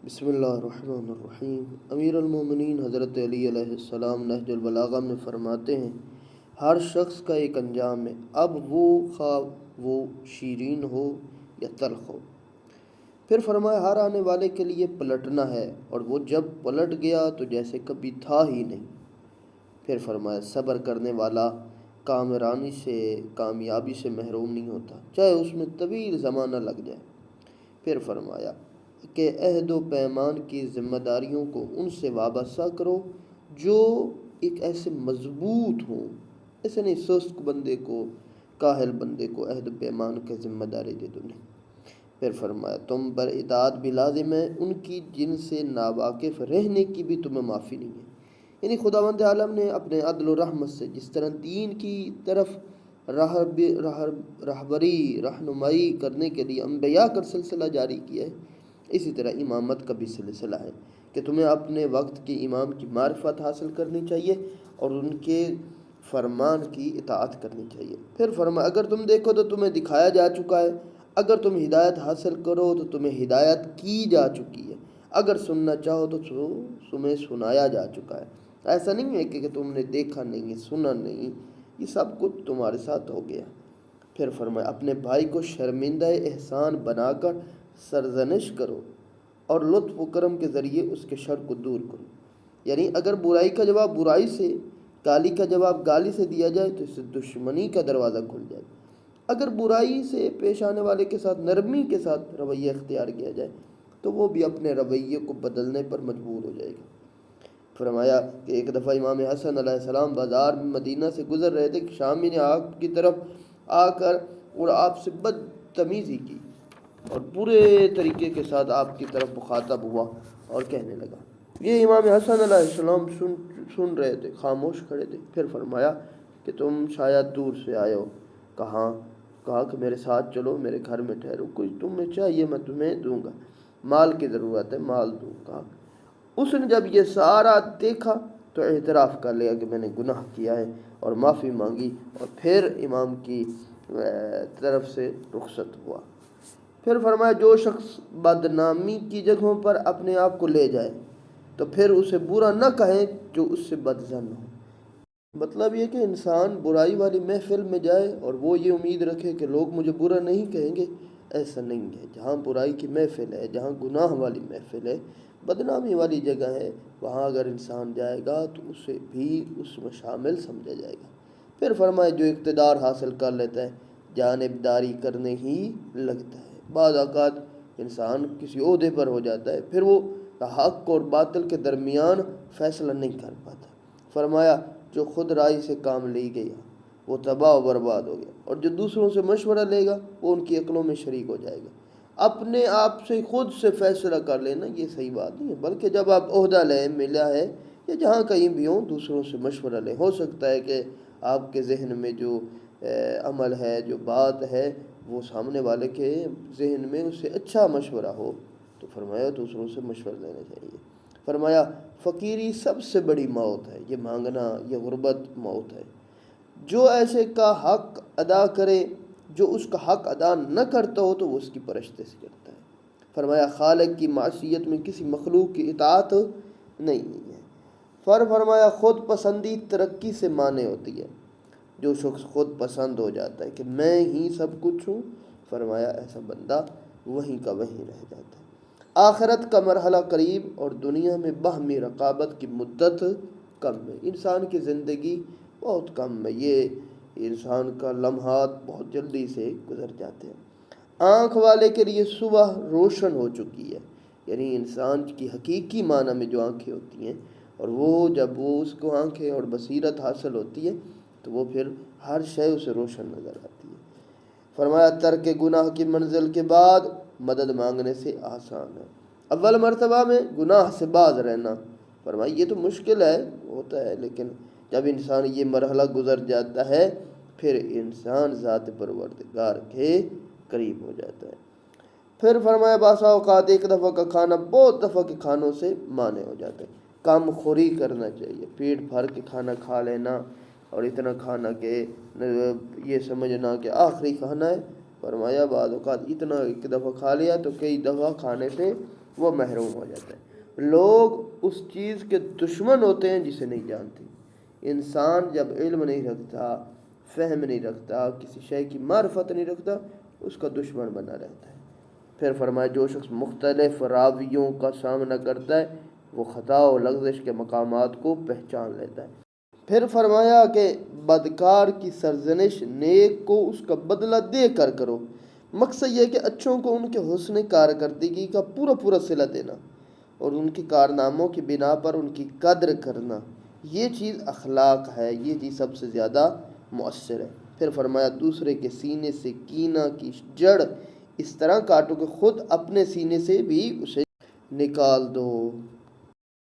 بسم اللہ الرحمن الرحیم۔ امیر المومنین حضرت علی علیہ السلام نہج البلاغہ میں فرماتے ہیں، ہر شخص کا ایک انجام ہے، اب وہ خواہ وہ شیرین ہو یا تلخ ہو۔ پھر فرمایا ہر آنے والے کے لیے پلٹنا ہے، اور وہ جب پلٹ گیا تو جیسے کبھی تھا ہی نہیں۔ پھر فرمایا صبر کرنے والا کامیابی سے محروم نہیں ہوتا، چاہے اس میں طویل زمانہ لگ جائے۔ پھر فرمایا کہ عہد و پیمان کی ذمہ داریوں کو ان سے وابستہ کرو جو ایک ایسے مضبوط ہوں، ایسے نہیں سست بندے کو، کاہل بندے کو عہد و پیمان کی ذمہ داری دے دو نہیں۔ پھر فرمایا تم پر اطاعت بھی لازم ہے ان کی جن سے ناواقف رہنے کی بھی تمہیں معافی نہیں ہے۔ یعنی خداوند عالم نے اپنے عدل و رحمت سے جس طرح دین کی طرف رہنمائی کرنے کے لیے انبیاء کا سلسلہ جاری کیا ہے، اسی طرح امامت کا بھی سلسلہ ہے کہ تمہیں اپنے وقت کے امام کی معرفت حاصل کرنی چاہیے اور ان کے فرمان کی اطاعت کرنی چاہیے۔ پھر فرمایا اگر تم دیکھو تو تمہیں دکھایا جا چکا ہے، اگر تم ہدایت حاصل کرو تو تمہیں ہدایت کی جا چکی ہے، اگر سننا چاہو تو تمہیں سنایا جا چکا ہے۔ ایسا نہیں ہے کہ تم نے دیکھا نہیں، سنا نہیں، یہ سب کچھ تمہارے ساتھ ہو گیا۔ پھر فرمایا اپنے بھائی کو شرمندہ احسان بنا کر سرزنش کرو اور لطف و کرم کے ذریعے اس کے شر کو دور کرو۔ یعنی اگر برائی کا جواب برائی سے، گالی کا جواب گالی سے دیا جائے تو اس سے دشمنی کا دروازہ کھل جائے، اگر برائی سے پیش آنے والے کے ساتھ نرمی کے ساتھ رویہ اختیار کیا جائے تو وہ بھی اپنے رویے کو بدلنے پر مجبور ہو جائے گا۔ فرمایا کہ ایک دفعہ امام حسن علیہ السلام بازار میں مدینہ سے گزر رہے تھے کہ شامی نے آپ کی طرف آ کر اور آپ سے بدتمیزی کی اور برے طریقے کے ساتھ آپ کی طرف مخاطب ہوا اور کہنے لگا۔ یہ امام حسن علیہ السلام سن رہے تھے، خاموش کھڑے تھے۔ پھر فرمایا کہ تم شاید دور سے آئے ہو، کہا کہ میرے ساتھ چلو، میرے گھر میں ٹھہرو، کچھ تمہیں چاہیے میں تمہیں دوں گا، مال کی ضرورت ہے مال دوں گا۔ اس نے جب یہ سارا دیکھا تو اعتراف کر لیا کہ میں نے گناہ کیا ہے اور معافی مانگی، اور پھر امام کی طرف سے رخصت ہوا۔ پھر فرمایا جو شخص بدنامی کی جگہوں پر اپنے آپ کو لے جائے تو پھر اسے برا نہ کہیں جو اس سے بدظن ہو۔ مطلب یہ کہ انسان برائی والی محفل میں جائے اور وہ یہ امید رکھے کہ لوگ مجھے برا نہیں کہیں گے، ایسا نہیں ہے۔ جہاں برائی کی محفل ہے، جہاں گناہ والی محفل ہے، بدنامی والی جگہ ہے، وہاں اگر انسان جائے گا تو اسے بھی اس میں شامل سمجھا جائے گا۔ پھر فرمائے جو اقتدار حاصل کر لیتا ہے جانبداری کرنے ہی لگتا ہے۔ بعض اوقات انسان کسی عہدے پر ہو جاتا ہے، پھر وہ حق اور باطل کے درمیان فیصلہ نہیں کر پاتا۔ فرمایا جو خود رائے سے کام لے گیا وہ تباہ و برباد ہو گیا، اور جو دوسروں سے مشورہ لے گا وہ ان کی عقلوں میں شریک ہو جائے گا۔ اپنے آپ سے خود سے فیصلہ کر لینا یہ صحیح بات نہیں ہے، بلکہ جب آپ عہدہ لیں، ملا ہے یا جہاں کہیں بھی ہوں، دوسروں سے مشورہ لیں۔ ہو سکتا ہے کہ آپ کے ذہن میں جو عمل ہے، جو بات ہے، وہ سامنے والے کے ذہن میں اس سے اچھا مشورہ ہو، تو فرمایا دوسروں سے مشورہ لینا چاہیے۔ فرمایا فقیری سب سے بڑی موت ہے، یہ مانگنا، یہ غربت موت ہے۔ جو ایسے کا حق ادا کرے، جو اس کا حق ادا نہ کرتا ہو تو وہ اس کی پرستش کرتا ہے۔ فرمایا خالق کی معصیت میں کسی مخلوق کی اطاعت نہیں ہے۔ فرمایا خود پسندی ترقی سے مانع ہوتی ہے۔ جو شخص خود پسند ہو جاتا ہے کہ میں ہی سب کچھ ہوں، فرمایا ایسا بندہ وہیں کا وہیں رہ جاتا ہے۔ آخرت کا مرحلہ قریب اور دنیا میں باہمی رقابت کی مدت کم ہے۔ انسان کی زندگی بہت کم ہے، یہ انسان کا لمحات بہت جلدی سے گزر جاتے ہیں۔ آنکھ والے کے لیے صبح روشن ہو چکی ہے، یعنی انسان کی حقیقی معنی میں جو آنکھیں ہوتی ہیں، اور وہ جب وہ اس کو آنکھیں اور بصیرت حاصل ہوتی ہے تو وہ پھر ہر شے اسے روشن نظر آتی ہے۔ فرمایا ترک گناہ کی منزل کے بعد مدد مانگنے سے آسان ہے۔ اول مرتبہ میں گناہ سے باز رہنا، فرمایا یہ تو مشکل ہے، ہوتا ہے، لیکن جب انسان یہ مرحلہ گزر جاتا ہے پھر انسان ذات پروردگار کے قریب ہو جاتا ہے۔ پھر فرمایا بعض اوقات ایک دفعہ کا کھانا بہت دفعہ کے کھانوں سے مانع ہو جاتا ہے۔ کم خوری کرنا چاہیے، پیٹ بھر کے کھانا کھا لینا اور اتنا کھانا کہ یہ سمجھنا کہ آخری کھانا ہے۔ فرمایا بعض اوقات اتنا ایک دفعہ کھا لیا تو کئی دفعہ کھانے سے وہ محروم ہو جاتا ہے۔ لوگ اس چیز کے دشمن ہوتے ہیں جسے نہیں جانتے۔ انسان جب علم نہیں رکھتا، فہم نہیں رکھتا، کسی شے کی معرفت نہیں رکھتا، اس کا دشمن بنا رہتا ہے۔ پھر فرمایا جو شخص مختلف راویوں کا سامنا کرتا ہے وہ خطا و لغزش کے مقامات کو پہچان لیتا ہے۔ پھر فرمایا کہ بدکار کی سرزنش نیک کو اس کا بدلہ دے کر کرو۔ مقصد یہ ہے کہ اچھوں کو ان کے حسن کارکردگی کا پورا صلہ دینا اور ان کے کارناموں کی بنا پر ان کی قدر کرنا، یہ چیز اخلاق ہے، یہ چیز سب سے زیادہ مؤثر ہے۔ پھر فرمایا دوسرے کے سینے سے کینہ کی جڑ اس طرح کاٹو کہ خود اپنے سینے سے بھی اسے نکال دو۔